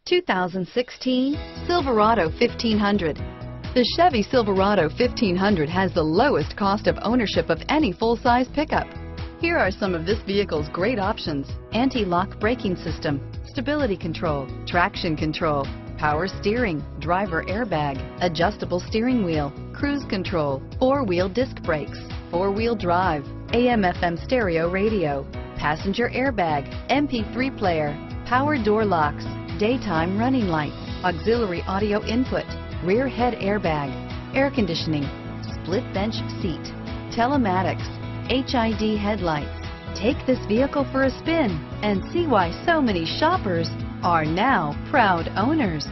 2016 Silverado 1500. The Chevy Silverado 1500 has the lowest cost of ownership of any full-size pickup. Here are some of this vehicle's great options: anti-lock braking system, stability control, traction control, power steering, driver airbag, adjustable steering wheel, cruise control, four-wheel disc brakes, four-wheel drive, AM/FM stereo radio, passenger airbag, MP3 player, power door locks, daytime running lights, auxiliary audio input, rear head airbag, air conditioning, split bench seat, telematics, HID headlights. Take this vehicle for a spin and see why so many shoppers are now proud owners.